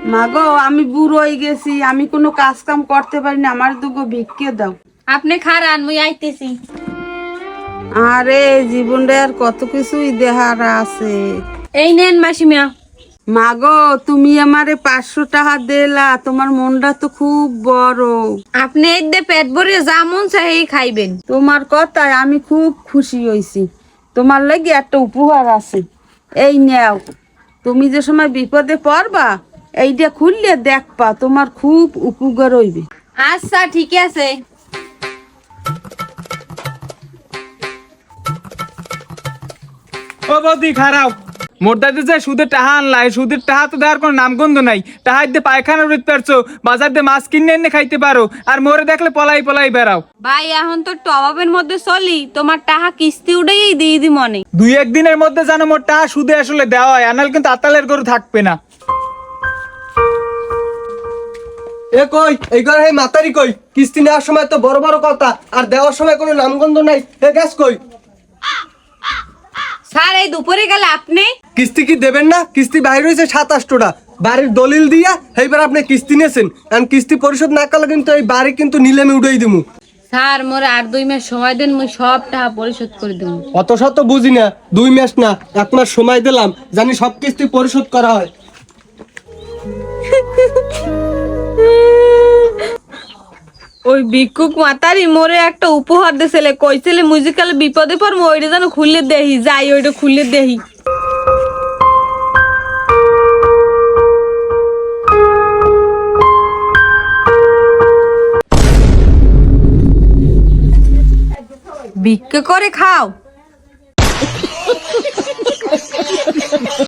মাগো আমি বুড়ো হয়ে গেছি, আমি কোনো কাজ কাম করতে পারি না, আমার দুগো ভিক্ষে দাও। আপনি খারান মুই আইতেছি। আরে জীবনটা আর কত কিছুই দেহার আছে। এই নেন মাসিমা। মাগো তুমি আমারে 500 টাকা দিলা, তোমার মনটা তো খুব বড়। আপনি এই দে পেট ভরে যা মন চাই খাইবেন। তোমার কথায় আমি খুব খুশি হয়েছি। তোমার লাগি একটা উপহার আছে, এই নেও। তুমি যে সময় বিপদে পড়বা এইটা খুললে দেখবা, তোমার খুব উপকার হইবে। আচ্ছা ঠিক আছে। ও বৌদি খারাপ মোরদাতে যে সুদের টাহা আনলাই, সুদের টাহা তো দেওয়ার কোনো নামগন্ধ নাই। টাহা দিয়ে পায়খানা উড়তে পারছো, বাজার দিয়ে মাছ কিনে এনে খাইতে পারো, আর মোরে দেখলে পলাই পলাই বেড়াও। ভাই এখন তো টবাবের মধ্যে চলি, তোমার টাকা কিস্তি উঠেই দিয়ে দি মনে। দুই একদিনের মধ্যে জানো মোর টাহা সুদে আসলে দেওয়া হয়, আনাল কিন্তু আতালের গরু থাকবে না। এ কই এই ঘরে এই মাতারি কই? কিস্তি নেওয়ার সময় তো বড় বড় কথা, আর দেওয়ার সময় কোনো নামগন্ধ নাই। এ গ্যাস কই? স্যার এই দুপুরে গেলে আপনি কিস্তি কি দেবেন না? কিস্তি বাইরে হয়েছে 27টা, বাড়ির দলিল দিয়া এইবার আপনি কিস্তি নিয়েছেন, আর কিস্তি পরিশোধ না করলে কিন্তু এই বাড়ি কিন্তু নিলামে উড়াই দিমু। স্যার মোরে আর 2 মাস সময় দেন, মুই সব টাকা পরিশোধ করে দেবো। অত শত বুঝি না, 2 মাস না 1 মাস সময় দিলাম, জানি সব কিস্তি পরিশোধ করা হয়। ওই ভিক্ষুক মাতারি মোরে একটা উপহার দিয়েছিলে, কইছিলে মিউজিক্যাল বিপদে পড়বো, ওইটা যেন খুললে দেহি, যাই ওইটা খুললে দেহি। ভিক্ষা করে খাও।